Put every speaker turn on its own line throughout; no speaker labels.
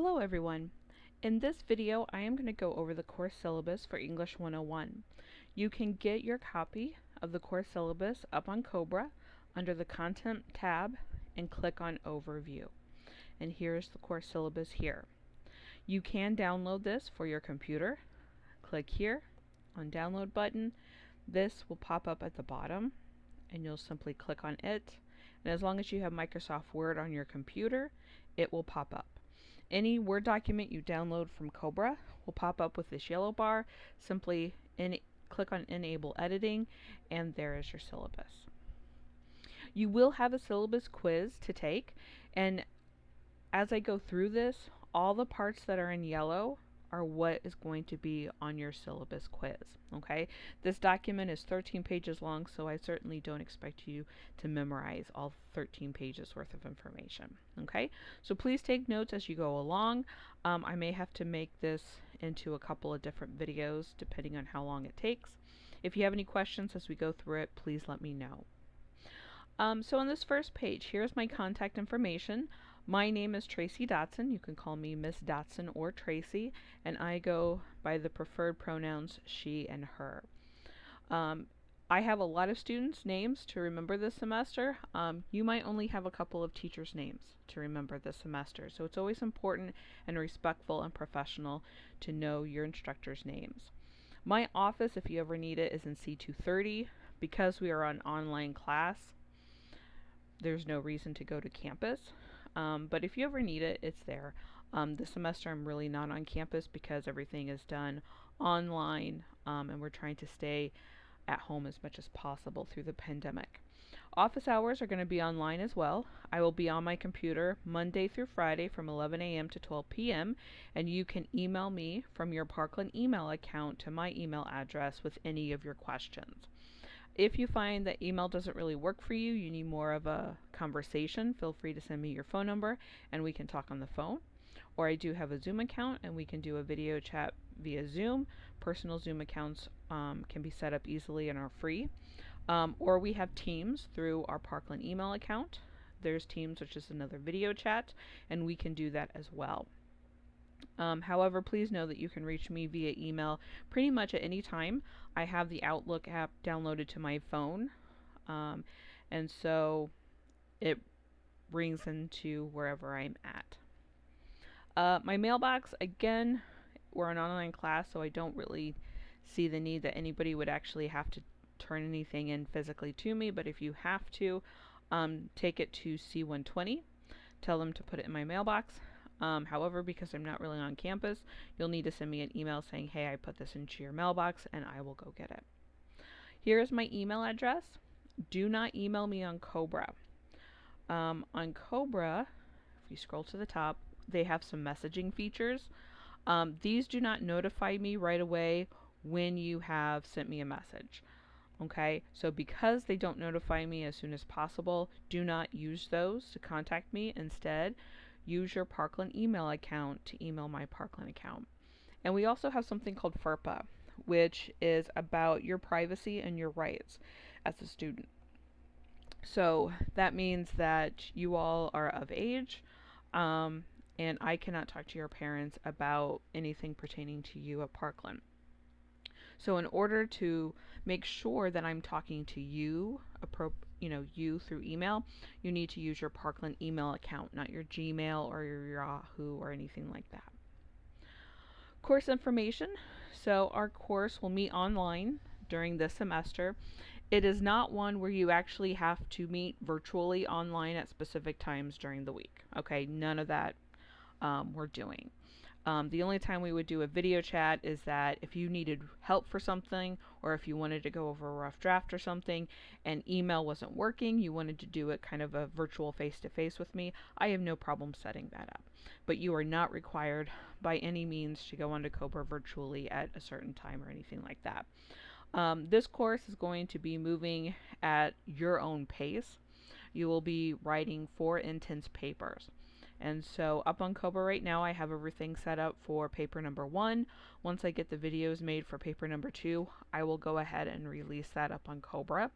Hello everyone. In this video I am going to go over the course syllabus for English 101. You can get your copy of the course syllabus up on Cobra under the Content tab and click on Overview. And here's the course syllabus here. You can download this for your computer. Click here on Download button. This will pop up at the bottom and you'll simply click on it. And as long as you have Microsoft Word on your computer, it will pop up. Any Word document you download from Cobra will pop up with this yellow bar. Simply click on Enable Editing, and there is your syllabus. You will have a syllabus quiz to take, and as I go through this, all the parts that are in yellow are what is going to be on your syllabus quiz. Okay, this document is 13 pages long, so I certainly don't expect you to memorize all 13 pages worth of information. Okay, so please take notes as you go along. I may have to make this into a couple of different videos depending on how long it takes. If you have any questions as we go through it, please let me know. So on this first page, here's my contact information. My name is Tracy Dotson. You can call me Miss Dotson or Tracy, and I go by the preferred pronouns she and her. I have a lot of students' names to remember this semester. You might only have a couple of teachers' names to remember this semester, so it's always important and respectful and professional to know your instructors' names. My office, if you ever need it, is in C230. Because we are on online class, there's no reason to go to campus. But if you ever need it, it's there. This semester I'm really not on campus because everything is done online, and we're trying to stay at home as much as possible through the pandemic. Office hours are going to be online as well. I will be on my computer Monday through Friday from 11 a.m. to 12 p.m. and you can email me from your Parkland email account to my email address with any of your questions. If you find that email doesn't really work for you, you need more of a conversation, feel free to send me your phone number and we can talk on the phone. Or I do have a Zoom account and we can do a video chat via Zoom. Personal Zoom accounts can be set up easily and are free. Or we have Teams through our Parkland email account. There's Teams, which is another video chat, and we can do that as well. However, please know that you can reach me via email pretty much at any time. I have the Outlook app downloaded to my phone, and so it rings into wherever I'm at. My mailbox, again, we're an online class, so I don't really see the need that anybody would actually have to turn anything in physically to me, but if you have to, take it to C120. Tell them to put it in my mailbox. However, because I'm not really on campus, you'll need to send me an email saying, hey, I put this into your mailbox, and I will go get it. Here's my email address. Do not email me on Cobra. On Cobra, if you scroll to the top, they have some messaging features. These do not notify me right away when you have sent me a message. Okay, so because they don't notify me as soon as possible, do not use those to contact me. Instead, use your Parkland email account to email my Parkland account. And we also have something called FERPA, which is about your privacy and your rights as a student. So that means that you all are of age, and I cannot talk to your parents about anything pertaining to you at Parkland. So in order to make sure that I'm talking to you, you through email, you need to use your Parkland email account, not your Gmail or your Yahoo or anything like that. Course information. So our course will meet online during this semester. It is not one where you actually have to meet virtually online at specific times during the week. Okay, none of that we're doing. The only time we would do a video chat is that if you needed help for something, or if you wanted to go over a rough draft or something and email wasn't working, you wanted to do it kind of a virtual face-to-face with me, I have no problem setting that up. But you are not required by any means to go onto Cobra virtually at a certain time or anything like that. This course is going to be moving at your own pace. You will be writing 4 intense papers. And so up on Cobra right now, I have everything set up for paper number 1. Once I get the videos made for paper number 2, I will go ahead and release that up on Cobra.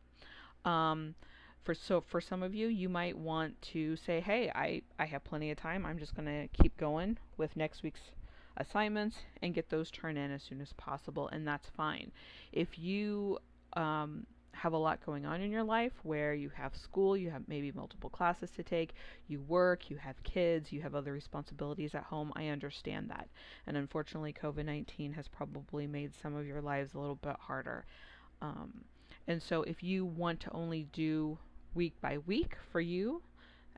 For some of you, you might want to say, hey, I have plenty of time. I'm just going to keep going with next week's assignments and get those turned in as soon as possible, and that's fine. If you have a lot going on in your life where you have school, you have maybe multiple classes to take, you work, you have kids, you have other responsibilities at home, I understand that. And unfortunately, COVID-19 has probably made some of your lives a little bit harder. And so if you want to only do week by week for you,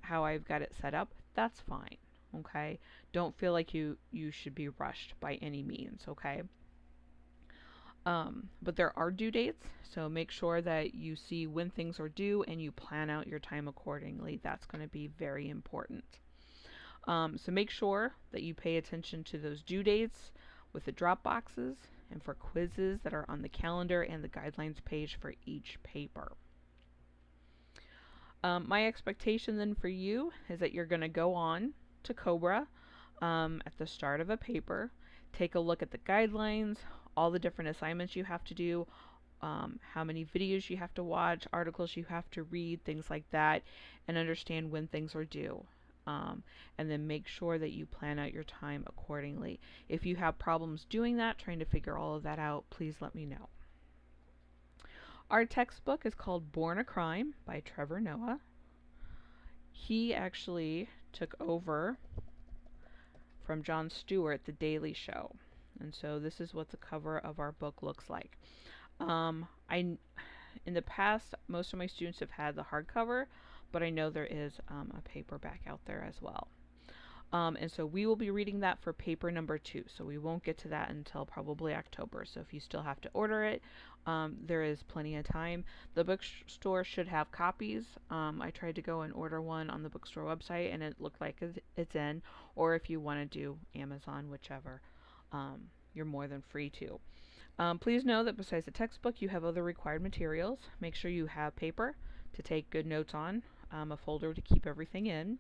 how I've got it set up, that's fine. Okay? Don't feel like you should be rushed by any means, okay? But there are due dates, so make sure that you see when things are due and you plan out your time accordingly. That's going to be very important. So make sure that you pay attention to those due dates with the drop boxes and for quizzes that are on the calendar and the guidelines page for each paper. My expectation then for you is that you're going to go on to Cobra at the start of a paper, take a look at the guidelines, all the different assignments you have to do, how many videos you have to watch, articles you have to read, things like that, and understand when things are due. And then make sure that you plan out your time accordingly. If you have problems doing that, trying to figure all of that out, please let me know. Our textbook is called Born a Crime by Trevor Noah. He actually took over from Jon Stewart, The Daily Show. And so this is what the cover of our book looks like. In the past, most of my students have had the hardcover, but I know there is a paperback out there as well. And so we will be reading that for paper number 2. So we won't get to that until probably October. So if you still have to order it, there is plenty of time. The bookstore should have copies. I tried to go and order one on the bookstore website, and it looked like it's in. Or if you want to do Amazon, whichever, you're more than free to. Please know that besides the textbook, you have other required materials. Make sure you have paper to take good notes on, a folder to keep everything in,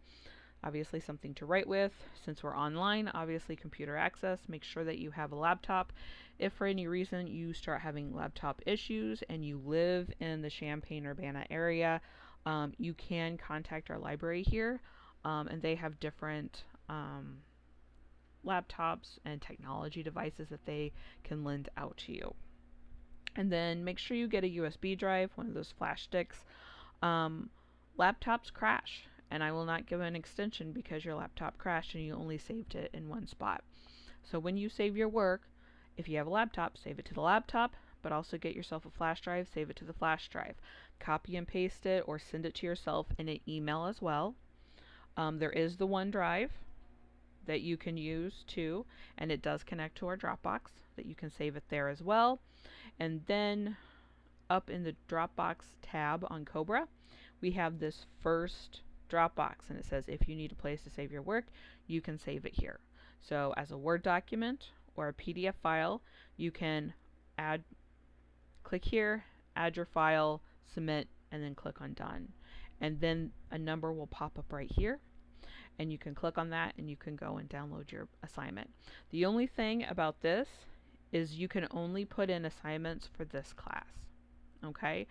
obviously something to write with. Since we're online, obviously computer access. Make sure that you have a laptop. If for any reason you start having laptop issues and you live in the Champaign-Urbana area, you can contact our library here, and they have different laptops and technology devices that they can lend out to you. And then make sure you get a USB drive, one of those flash sticks. Laptops crash, and I will not give an extension because your laptop crashed and you only saved it in one spot. So when you save your work, if you have a laptop, save it to the laptop, but also get yourself a flash drive, save it to the flash drive. Copy and paste it or send it to yourself in an email as well. There is the OneDrive that you can use too, and it does connect to our Dropbox, that you can save it there as well. And then up in the Dropbox tab on Cobra, we have this first Dropbox, and it says if you need a place to save your work, you can save it here. So as a Word document or a PDF file, you can click here, add your file, submit, and then click on done. And then a number will pop up right here, and you can click on that and you can go and download your assignment. The only thing about this is you can only put in assignments for this class. Okay?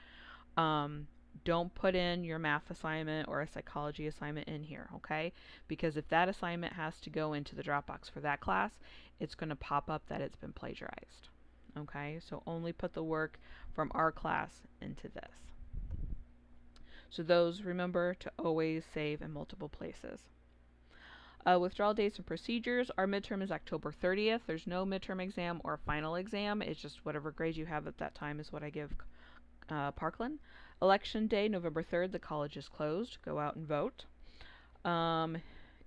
Don't put in your math assignment or a psychology assignment in here, okay? Because if that assignment has to go into the Dropbox for that class, it's going to pop up that it's been plagiarized. Okay? So only put the work from our class into this. So those, remember to always save in multiple places. Withdrawal dates and procedures. Our midterm is October 30th. There's no midterm exam or final exam. It's just whatever grade you have at that time is what I give Parkland. Election day, November 3rd, the college is closed. Go out and vote.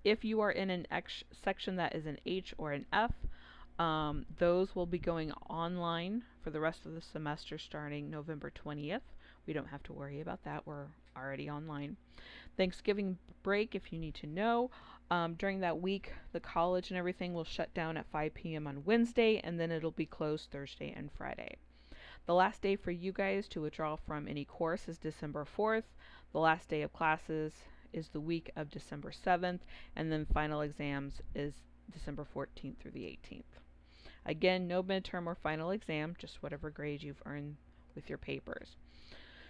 If you are in an section that is an H or an F, those will be going online for the rest of the semester starting November 20th. We don't have to worry about that. We're already online. Thanksgiving break, if you need to know. During that week, the college and everything will shut down at 5 p.m. on Wednesday, and then it'll be closed Thursday and Friday. The last day for you guys to withdraw from any course is December 4th. The last day of classes is the week of December 7th, and then final exams is December 14th through the 18th. Again, no midterm or final exam, just whatever grade you've earned with your papers.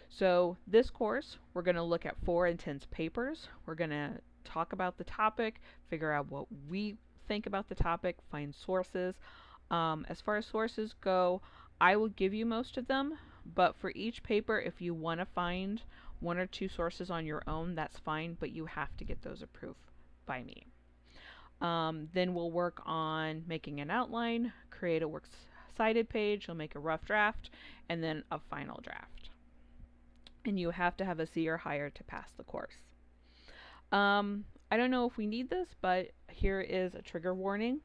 So this course, we're going to look at 4 intense papers. We're going to talk about the topic, figure out what we think about the topic, find sources. As far as sources go, I will give you most of them, but for each paper, if you want to find 1 or 2 sources on your own, that's fine, but you have to get those approved by me. Then we'll work on making an outline, create a works cited page, you'll make a rough draft, and then a final draft. And you have to have a C or higher to pass the course. I don't know if we need this, but here is a trigger warning.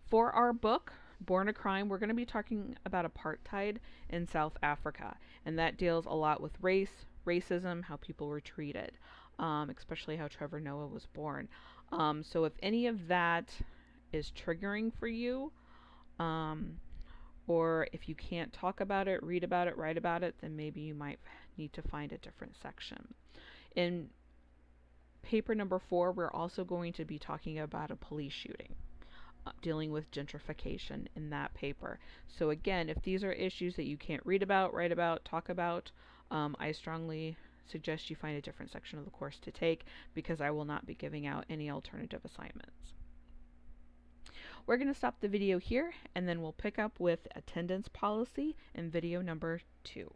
For our book, Born a Crime, we're going to be talking about apartheid in South Africa, and that deals a lot with race, racism, how people were treated, especially how Trevor Noah was born. So if any of that is triggering for you, or if you can't talk about it, read about it, write about it, then maybe you might need to find a different section. In paper number 4, we're also going to be talking about a police shooting, dealing with gentrification in that paper. So again, if these are issues that you can't read about, write about, talk about, I strongly suggest you find a different section of the course to take, because I will not be giving out any alternative assignments. We're going to stop the video here, and then we'll pick up with attendance policy in video number 2.